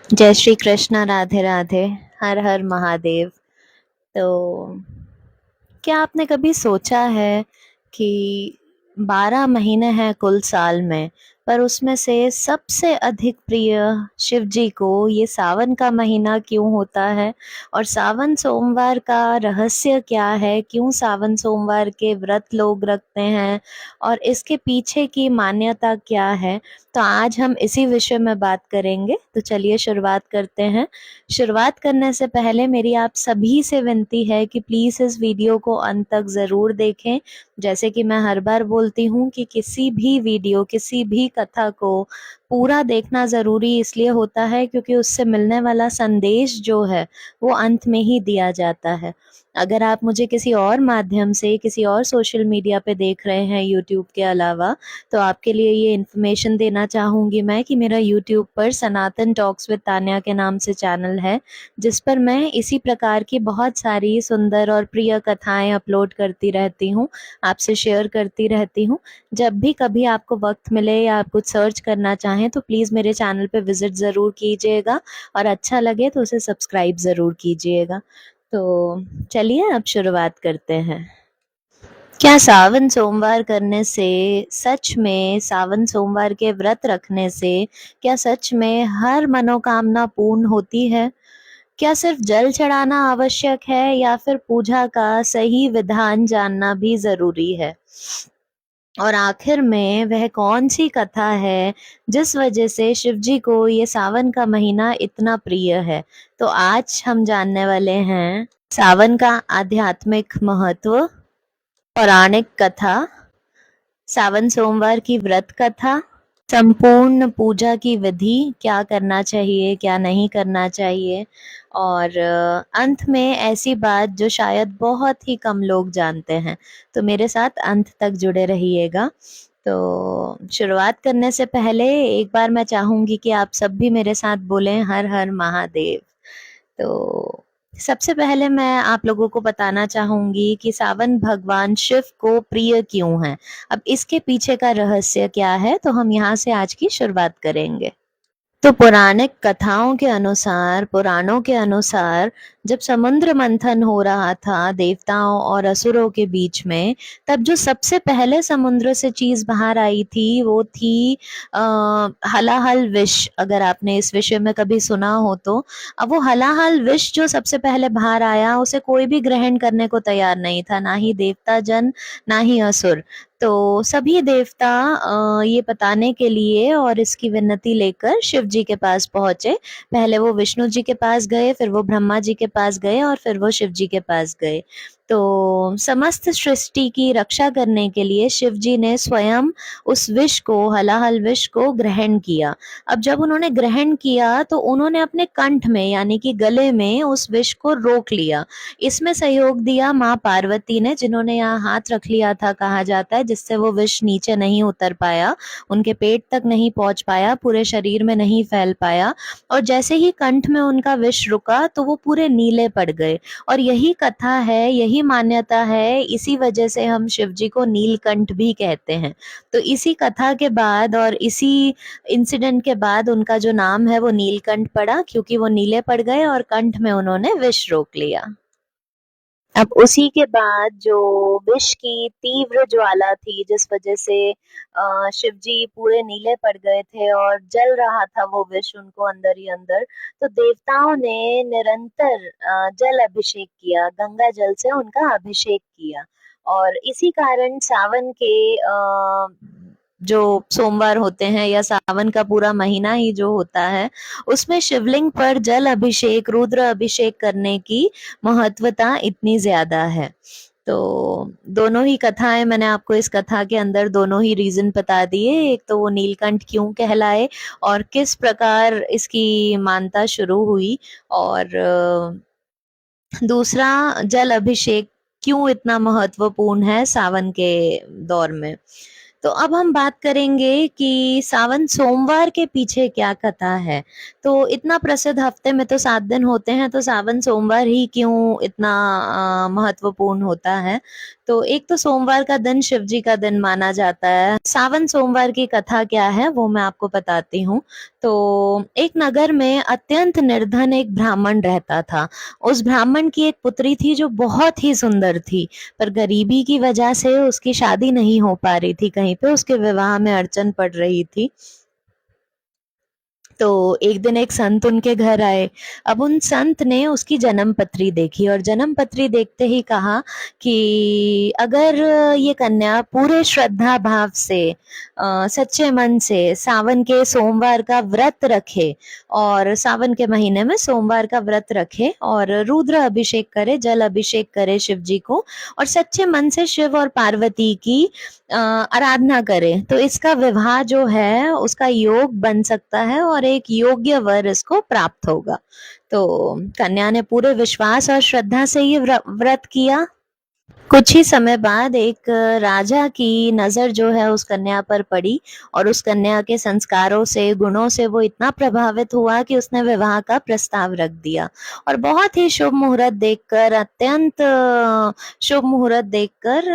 जय श्री कृष्ण, राधे राधे। हर हर महादेव। तो क्या आपने कभी सोचा है कि 12 महीने हैं कुल साल में, पर उसमें से सबसे अधिक प्रिय शिव जी को ये सावन का महीना क्यों होता है? और सावन सोमवार का रहस्य क्या है? क्यों सावन सोमवार के व्रत लोग रखते हैं और इसके पीछे की मान्यता क्या है? तो आज हम इसी विषय में बात करेंगे। तो चलिए शुरुआत करते हैं। शुरुआत करने से पहले मेरी आप सभी से विनती है कि प्लीज़ इस वीडियो को अंत तक ज़रूर देखें। जैसे कि मैं हर बार बोलती हूँ कि किसी भी वीडियो, किसी भी कथा को पूरा देखना ज़रूरी इसलिए होता है क्योंकि उससे मिलने वाला संदेश जो है वो अंत में ही दिया जाता है। अगर आप मुझे किसी और माध्यम से, किसी और सोशल मीडिया पे देख रहे हैं यूट्यूब के अलावा, तो आपके लिए ये इन्फॉर्मेशन देना चाहूँगी मैं कि मेरा यूट्यूब पर सनातन टॉक्स विद तान्या के नाम से चैनल है, जिस पर मैं इसी प्रकार की बहुत सारी सुंदर और प्रिय कथाएं अपलोड करती रहती हूँ, आपसे शेयर करती रहती हूँ। जब भी कभी आपको वक्त मिले या आप कुछ सर्च करना चाहें तो प्लीज़ मेरे चैनल पे विज़िट ज़रूर कीजिएगा और अच्छा लगे तो उसे सब्सक्राइब ज़रूर कीजिएगा। तो चलिए अब शुरुआत करते हैं। क्या सावन सोमवार करने से, सच में सावन सोमवार के व्रत रखने से, क्या सच में हर मनोकामना पूर्ण होती है? क्या सिर्फ जल चढ़ाना आवश्यक है या फिर पूजा का सही विधान जानना भी ज़रूरी है? और आखिर में वह कौन-सी कथा है जिस वजह से शिव जी को ये सावन का महीना इतना प्रिय है? तो आज हम जानने वाले हैं सावन का आध्यात्मिक महत्व, पौराणिक कथा, सावन सोमवार की व्रत कथा, संपूर्ण पूजा की विधि, क्या करना चाहिए, क्या नहीं करना चाहिए, और अंत में ऐसी बात जो शायद बहुत ही कम लोग जानते हैं। तो मेरे साथ अंत तक जुड़े रहिएगा। तो शुरुआत करने से पहले एक बार मैं चाहूँगी कि आप सब भी मेरे साथ बोलें हर हर महादेव। तो सबसे पहले मैं आप लोगों को बताना चाहूँगी कि सावन भगवान शिव को प्रिय क्यों है। अब इसके पीछे का रहस्य क्या है, तो हम यहाँ से आज की शुरुआत करेंगे। तो पौराणिक कथाओं के अनुसार, पुराणों के अनुसार, जब समुद्र मंथन हो रहा था देवताओं और असुरों के बीच में, तब जो सबसे पहले समुद्र से चीज बाहर आई थी वो थी हलाहल विष। अगर आपने इस विषय में कभी सुना हो तो अब वो हलाहल विष जो सबसे पहले बाहर आया, उसे कोई भी ग्रहण करने को तैयार नहीं था, ना ही देवता जन, ना ही असुर। तो सभी देवता ये बताने के लिए और इसकी विनती लेकर शिव जी के पास पहुंचे। पहले वो विष्णु जी के पास गए, फिर वो ब्रह्मा जी के पास गए और फिर वो शिव जी के पास गए। तो समस्त सृष्टि की रक्षा करने के लिए शिव जी ने स्वयं उस विष को, हलाहल विष को ग्रहण किया। अब जब उन्होंने ग्रहण किया तो उन्होंने अपने कंठ में यानी कि गले में उस विष को रोक लिया। इसमें सहयोग दिया माँ पार्वती ने, जिन्होंने यहाँ हाथ रख लिया था कहा जाता है, जिससे वो विष नीचे नहीं उतर पाया, उनके पेट तक नहीं पहुंच पाया, पूरे शरीर में नहीं फैल पाया। और जैसे ही कंठ में उनका विष रुका तो वो पूरे नीले पड़ गए। और यही कथा है, यही मान्यता है, इसी वजह से हम शिव जी को नीलकंठ भी कहते हैं। तो इसी कथा के बाद और इसी इंसिडेंट के बाद उनका जो नाम है वो नीलकंठ पड़ा, क्योंकि वो नीले पड़ गए और कंठ में उन्होंने विष रोक लिया। अब उसी के बाद जो विष की तीव्र ज्वाला थी, जिस वजह से शिव जी पूरे नीले पड़ गए थे और जल रहा था वो विष उनको अंदर ही अंदर, तो देवताओं ने निरंतर जल अभिषेक किया, गंगा जल से उनका अभिषेक किया। और इसी कारण सावन के जो सोमवार होते हैं या सावन का पूरा महीना ही जो होता है, उसमें शिवलिंग पर जल अभिषेक, रुद्र अभिषेक करने की महत्वता इतनी ज्यादा है। तो दोनों ही कथाएं मैंने आपको इस कथा के अंदर दोनों ही रीजन बता दिए। एक तो वो नीलकंठ क्यों कहलाए और किस प्रकार इसकी मानता शुरू हुई, और दूसरा जल अभिषेक क्यों इतना महत्वपूर्ण है सावन के दौर में। तो अब हम बात करेंगे कि सावन सोमवार के पीछे क्या कथा है। तो इतना प्रसिद्ध, हफ्ते में तो 7 दिन होते हैं, तो सावन सोमवार ही क्यों इतना महत्वपूर्ण होता है? तो एक तो सोमवार का दिन शिव जी का दिन माना जाता है। सावन सोमवार की कथा क्या है वो मैं आपको बताती हूँ। तो एक नगर में अत्यंत निर्धन एक ब्राह्मण रहता था। उस ब्राह्मण की एक पुत्री थी जो बहुत ही सुंदर थी, पर गरीबी की वजह से उसकी शादी नहीं हो पा रही थी, कहीं पे उसके विवाह में अड़चन पड़ रही थी। तो एक दिन एक संत उनके घर आए। अब उन संत ने उसकी जन्म पत्री देखी और जन्म पत्री देखते ही कहा कि अगर ये कन्या पूरे श्रद्धा भाव से सच्चे मन से सावन के सोमवार का व्रत रखे, और सावन के महीने में सोमवार का व्रत रखे और रुद्र अभिषेक करे, जल अभिषेक करे शिव जी को, और सच्चे मन से शिव और पार्वती की आराधना करे, तो इसका विवाह जो है उसका योग बन सकता है और एक योग्य वर इसको प्राप्त होगा। तो कन्या ने पूरे विश्वास और श्रद्धा से ये व्रत किया। कुछ ही समय बाद एक राजा की नजर जो है उस कन्या पर पड़ी, और उस कन्या के संस्कारों से, गुणों से वो इतना प्रभावित हुआ कि उसने विवाह का प्रस्ताव रख दिया। और बहुत ही शुभ मुहूर्त देखकर, अत्यंत शुभ मुहूर्त देखकर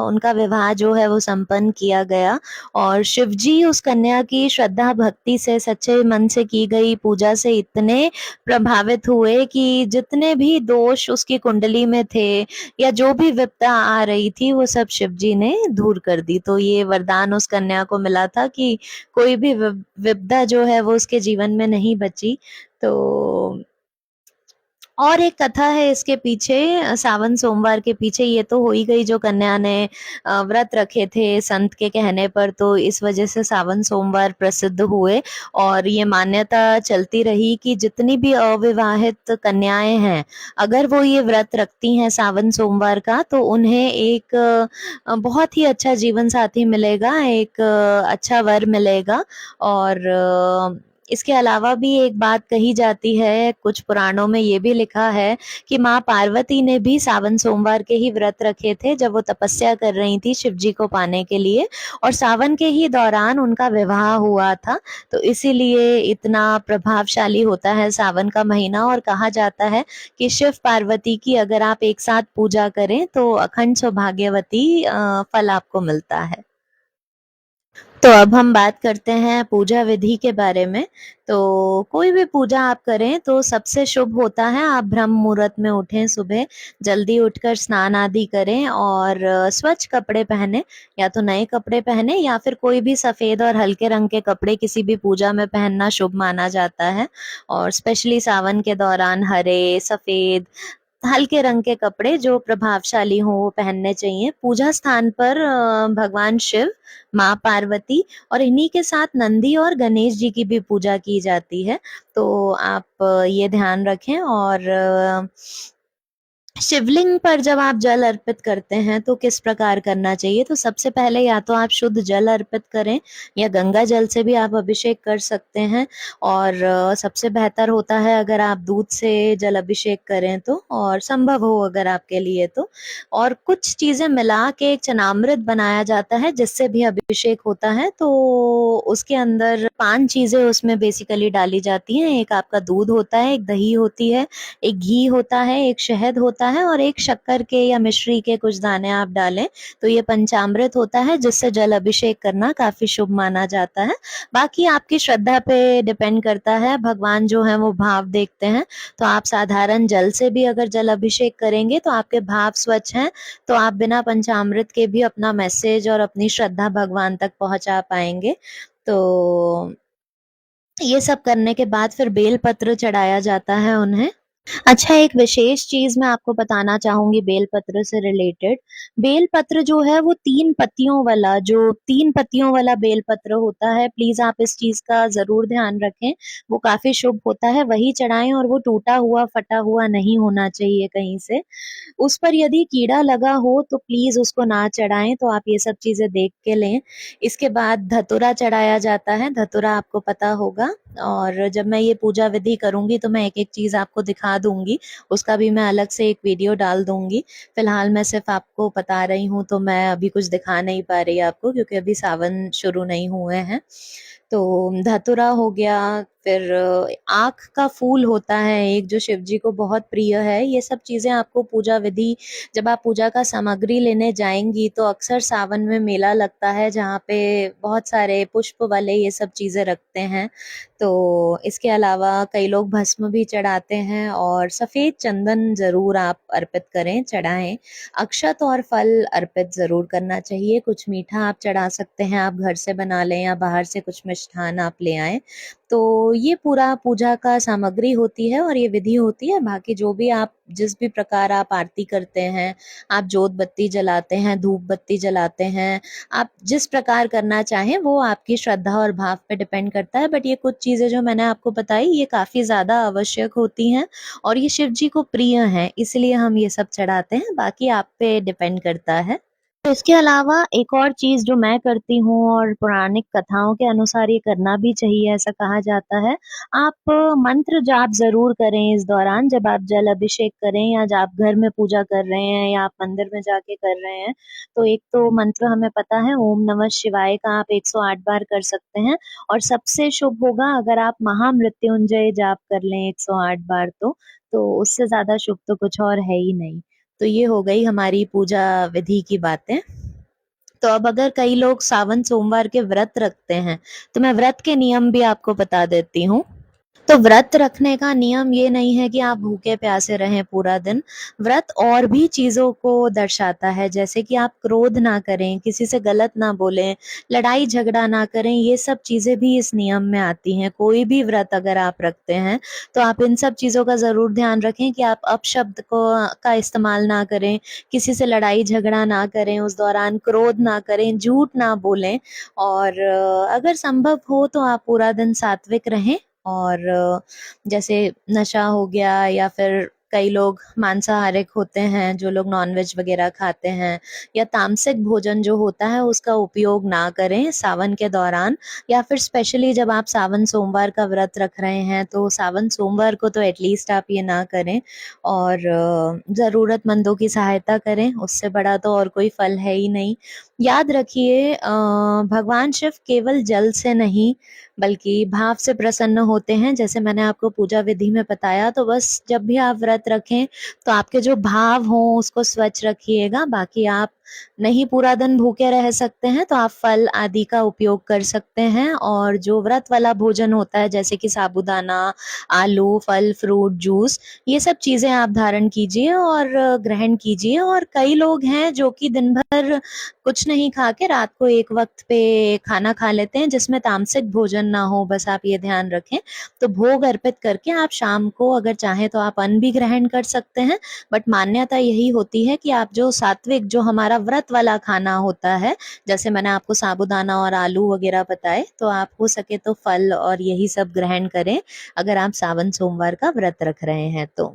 उनका विवाह जो है वो संपन्न किया गया। और शिव जी उस कन्या की श्रद्धा भक्ति से, सच्चे मन से की गई पूजा से इतने प्रभावित हुए कि जितने भी दोष उसकी कुंडली में थे या जो भी विपदा आ रही थी वो सब शिव जी ने दूर कर दी। तो ये वरदान उस कन्या को मिला था कि कोई भी विपदा जो है वो उसके जीवन में नहीं बची। तो और एक कथा है इसके पीछे, सावन सोमवार के पीछे। ये तो हो ही गई जो कन्या ने व्रत रखे थे संत के कहने पर, तो इस वजह से सावन सोमवार प्रसिद्ध हुए। और ये मान्यता चलती रही कि जितनी भी अविवाहित कन्याएं हैं, अगर वो ये व्रत रखती हैं सावन सोमवार का, तो उन्हें एक बहुत ही अच्छा जीवन साथी मिलेगा, एक अच्छा वर मिलेगा। और इसके अलावा भी एक बात कही जाती है, कुछ पुराणों में ये भी लिखा है कि माँ पार्वती ने भी सावन सोमवार के ही व्रत रखे थे जब वो तपस्या कर रही थी शिव जी को पाने के लिए, और सावन के ही दौरान उनका विवाह हुआ था। तो इसीलिए इतना प्रभावशाली होता है सावन का महीना, और कहा जाता है कि शिव पार्वती की अगर आप एक साथ पूजा करें तो अखंड सौभाग्यवती फल आपको मिलता है। तो अब हम बात करते हैं पूजा विधि के बारे में। तो कोई भी पूजा आप करें तो सबसे शुभ होता है आप ब्रह्म मुहूर्त में उठें, सुबह जल्दी उठकर स्नान आदि करें और स्वच्छ कपड़े पहने, या तो नए कपड़े पहने या फिर कोई भी सफेद और हल्के रंग के कपड़े किसी भी पूजा में पहनना शुभ माना जाता है। और स्पेशली सावन के दौरान हरे, सफेद, हल्के रंग के कपड़े जो प्रभावशाली हो वो पहनने चाहिए। पूजा स्थान पर भगवान शिव, माँ पार्वती और इन्हीं के साथ नंदी और गणेश जी की भी पूजा की जाती है। तो आप ये ध्यान रखें। और शिवलिंग पर जब आप जल अर्पित करते हैं तो किस प्रकार करना चाहिए, तो सबसे पहले या तो आप शुद्ध जल अर्पित करें या गंगा जल से भी आप अभिषेक कर सकते हैं। और सबसे बेहतर होता है अगर आप दूध से जल अभिषेक करें तो, और संभव हो अगर आपके लिए तो। और कुछ चीजें मिला के एक चनामृत बनाया जाता है जिससे भी अभिषेक होता है। तो उसके अंदर 5 चीजें उसमें बेसिकली डाली जाती हैं। एक आपका दूध होता है, एक दही होती है, एक घी होता है, एक शहद होता है और एक शक्कर के या मिश्री के कुछ दाने आप डालें, तो ये पंचामृत होता है जिससे जल अभिषेक करना काफी शुभ माना जाता है। बाकी आपकी श्रद्धा पे डिपेंड करता है, भगवान जो है वो भाव देखते हैं। तो आप साधारण जल से भी अगर जल अभिषेक करेंगे तो आपके भाव स्वच्छ हैं, तो आप बिना पंचामृत के भी अपना मैसेज और अपनी श्रद्धा भगवान तक पहुंचा पाएंगे। तो ये सब करने के बाद फिर बेल पत्र चढ़ाया जाता है उन्हें। अच्छा, एक विशेष चीज मैं आपको बताना चाहूंगी बेलपत्र से रिलेटेड। बेलपत्र जो है वो 3 पत्तियों वाला, जो 3 पत्तियों वाला बेलपत्र होता है, प्लीज आप इस चीज का जरूर ध्यान रखें। वो काफी शुभ होता है, वही चढ़ाएं, और वो टूटा हुआ फटा हुआ नहीं होना चाहिए कहीं से। उस पर यदि कीड़ा लगा हो तो प्लीज उसको ना चढ़ाएं। तो आप ये सब चीजें देख के लें। इसके बाद धतूरा चढ़ाया जाता है, धतूरा आपको पता होगा। और जब मैं ये पूजा विधि करूंगी तो मैं एक एक चीज आपको दिखा दूंगी, उसका भी मैं अलग से एक वीडियो डाल दूंगी। फिलहाल मैं सिर्फ आपको बता रही हूँ, तो मैं अभी कुछ दिखा नहीं पा रही आपको क्योंकि अभी सावन शुरू नहीं हुए हैं। तो धतूरा हो गया, फिर आँख का फूल होता है एक जो शिव जी को बहुत प्रिय है। ये सब चीज़ें आपको पूजा विधि, जब आप पूजा का सामग्री लेने जाएँगी तो अक्सर सावन में मेला लगता है जहाँ पे बहुत सारे पुष्प वाले ये सब चीज़ें रखते हैं। तो इसके अलावा कई लोग भस्म भी चढ़ाते हैं और सफ़ेद चंदन ज़रूर आप अर्पित करें, चढ़ाएँ। अक्षत और फल अर्पित ज़रूर करना चाहिए। कुछ मीठा आप चढ़ा सकते हैं, आप घर से बना लें या बाहर से कुछ मिष्ठान आप ले आएँ। तो ये पूरा पूजा का सामग्री होती है और ये विधि होती है। बाकी जो भी आप जिस भी प्रकार आप आरती करते हैं, आप जोत बत्ती जलाते हैं, धूप बत्ती जलाते हैं, आप जिस प्रकार करना चाहें वो आपकी श्रद्धा और भाव पे डिपेंड करता है। बट ये कुछ चीज़ें जो मैंने आपको बताई ये काफ़ी ज़्यादा आवश्यक होती हैं और ये शिव जी को प्रिय हैं, इसलिए हम ये सब चढ़ाते हैं। बाकी आप पे डिपेंड करता है। तो इसके अलावा एक और चीज़ जो मैं करती हूँ और पौराणिक कथाओं के अनुसार ये करना भी चाहिए ऐसा कहा जाता है। आप मंत्र जाप ज़रूर करें इस दौरान जब आप जल अभिषेक करें या जब आप घर में पूजा कर रहे हैं या आप मंदिर में जाके कर रहे हैं। तो एक तो मंत्र हमें पता है ओम नमः शिवाय का आप 108 बार कर सकते हैं और सबसे शुभ होगा अगर आप महामृत्युंजय जाप कर लें 108 बार तो उससे ज़्यादा शुभ तो कुछ और है ही नहीं। तो ये हो गई हमारी पूजा विधि की बातें। तो अब अगर कई लोग सावन सोमवार के व्रत रखते हैं, तो मैं व्रत के नियम भी आपको बता देती हूँ। तो व्रत रखने का नियम ये नहीं है कि आप भूखे प्यासे रहें पूरा दिन। व्रत और भी चीज़ों को दर्शाता है, जैसे कि आप क्रोध ना करें, किसी से गलत ना बोलें, लड़ाई झगड़ा ना करें, ये सब चीज़ें भी इस नियम में आती हैं। कोई भी व्रत अगर आप रखते हैं, तो आप इन सब चीज़ों का ज़रूर ध्यान रखें कि आप अपशब्द का इस्तेमाल ना करें, किसी से लड़ाई झगड़ा ना करें, उस दौरान क्रोध ना करें, झूठ ना बोलें और अगर संभव हो तो आप पूरा दिन सात्विक रहें और जैसे नशा हो गया या फिर कई लोग मांसाहारिक होते हैं, जो लोग नॉनवेज वगैरह खाते हैं या तामसिक भोजन जो होता है उसका उपयोग ना करें सावन के दौरान या फिर स्पेशली जब आप सावन सोमवार का व्रत रख रहे हैं तो सावन सोमवार को तो एटलीस्ट आप ये ना करें और ज़रूरतमंदों की सहायता करें, उससे बड़ा तो और कोई फल है ही नहीं। याद रखिए भगवान शिव केवल जल से नहीं बल्कि भाव से प्रसन्न होते हैं। जैसे मैंने आपको पूजा विधि में बताया, तो बस जब भी आप व्रत रखें तो आपके जो भाव हों उसको स्वच्छ रखिएगा। बाकी आप नहीं पूरा दिन भूखे रह सकते हैं तो आप फल आदि का उपयोग कर सकते हैं और जो व्रत वाला भोजन होता है जैसे कि साबूदाना, आलू, फल, फ्रूट, जूस, ये सब चीज़ें आप धारण कीजिए और ग्रहण कीजिए। और कई लोग हैं जो कि दिन भर कुछ नहीं खा के रात को एक वक्त पे खाना खा लेते हैं जिसमें तामसिक भोजन ना हो, बस आप ये ध्यान रखें। तो भोग अर्पित करके आप शाम को अगर चाहें तो आप अन्न भी ग्रहण कर सकते हैं, बट मान्यता यही होती है कि आप जो सात्विक जो हमारा व्रत वाला खाना होता है, जैसे मैंने आपको साबूदाना और आलू वगैरह बताए, तो आप हो सके तो फल और यही सब ग्रहण करें अगर आप सावन सोमवार का व्रत रख रहे हैं तो।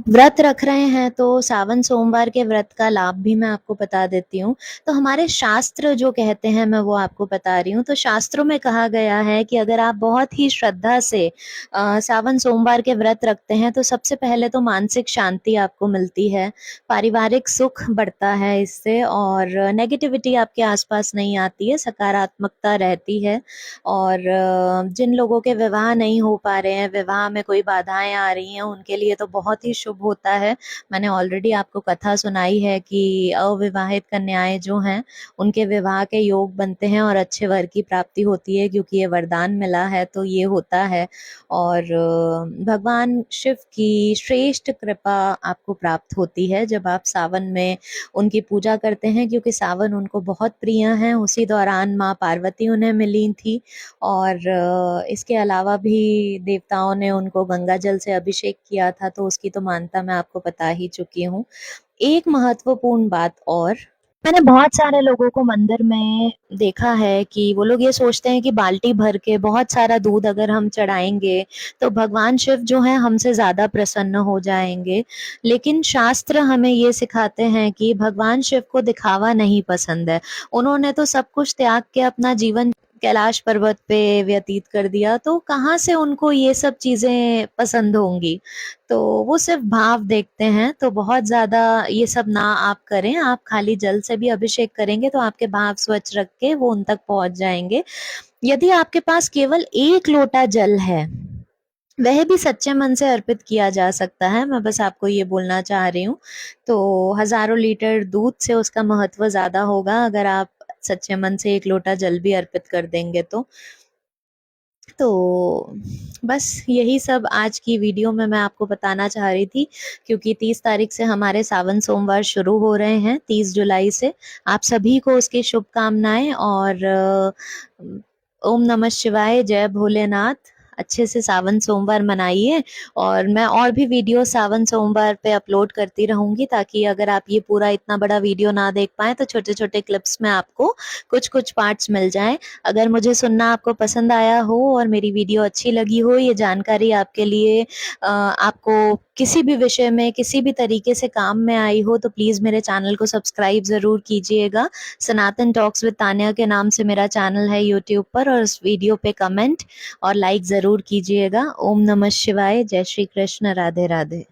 व्रत रख रहे हैं तो सावन सोमवार के व्रत का लाभ भी मैं आपको बता देती हूँ। तो हमारे शास्त्र जो कहते हैं मैं वो आपको बता रही हूँ। तो शास्त्रों में कहा गया है कि अगर आप बहुत ही श्रद्धा से सावन सोमवार के व्रत रखते हैं तो सबसे पहले तो मानसिक शांति आपको मिलती है, पारिवारिक सुख बढ़ता है इससे और नेगेटिविटी आपके आसपास नहीं आती है, सकारात्मकता रहती है। और जिन लोगों के विवाह नहीं हो पा रहे हैं, विवाह में कोई बाधाएं आ रही हैं, उनके लिए तो बहुत ही शुभ होता है। मैंने ऑलरेडी आपको कथा सुनाई है कि अविवाहित कन्याएं जो हैं उनके विवाह के योग बनते हैं और अच्छे वर की प्राप्ति होती है क्योंकि ये वरदान मिला है, तो ये होता है। और भगवान शिव की श्रेष्ठ कृपा आपको प्राप्त होती है जब आप सावन में उनकी पूजा करते हैं, क्योंकि सावन उनको बहुत प्रिय है। उसी दौरान माँ पार्वती उन्हें मिली थी और इसके अलावा भी देवताओं ने उनको गंगा जल से अभिषेक किया था, तो उसकी तो मान्यता मैं आपको बता ही चुकी हूँ। एक महत्वपूर्ण बात और, मैंने बहुत सारे लोगों को मंदिर में देखा है कि वो लोग ये सोचते हैं कि बाल्टी भर के बहुत सारा दूध अगर हम चढ़ाएंगे तो भगवान शिव जो है हमसे ज़्यादा प्रसन्न हो जाएंगे। लेकिन शास्त्र हमें ये सिखाते हैं कि भगवान शिव को दिखावा नहीं पसंद है। उन्होंने तो सब कुछ त्याग के अपना जीवन कैलाश पर्वत पे व्यतीत कर दिया, तो कहाँ से उनको ये सब चीज़ें पसंद होंगी। तो वो सिर्फ भाव देखते हैं, तो बहुत ज़्यादा ये सब ना आप करें। आप खाली जल से भी अभिषेक करेंगे तो आपके भाव स्वच्छ रख के वो उन तक पहुंच जाएंगे। यदि आपके पास केवल 1 लोटा जल है, वह भी सच्चे मन से अर्पित किया जा सकता है। मैं बस आपको ये बोलना चाह रही हूँ। तो हज़ारों लीटर दूध से उसका महत्व ज़्यादा होगा अगर आप सच्चे मन से 1 लोटा जल भी अर्पित कर देंगे तो। तो बस यही सब आज की वीडियो में मैं आपको बताना चाह रही थी, क्योंकि 30 तारीख से हमारे सावन सोमवार शुरू हो रहे हैं, 30 जुलाई से। आप सभी को उसकी शुभकामनाएं और ओम नमः शिवाय, जय भोलेनाथ। अच्छे से सावन सोमवार मनाइए और मैं और भी वीडियो सावन सोमवार पे अपलोड करती रहूंगी, ताकि अगर आप ये पूरा इतना बड़ा वीडियो ना देख पाए तो छोटे-छोटे क्लिप्स में आपको कुछ-कुछ पार्ट्स मिल जाएं। अगर मुझे सुनना आपको पसंद आया हो और मेरी वीडियो अच्छी लगी हो, ये जानकारी आपके लिए आपको किसी भी विषय में किसी भी तरीके से काम में आई हो, तो प्लीज़ मेरे चैनल को सब्सक्राइब ज़रूर कीजिएगा। सनातन टॉक्स विद तान्या के नाम से मेरा चैनल है यूट्यूब पर, और इस वीडियो पे कमेंट और लाइक ज़रूर कीजिएगा। ओम नमः शिवाय, जय श्री कृष्ण, राधे राधे।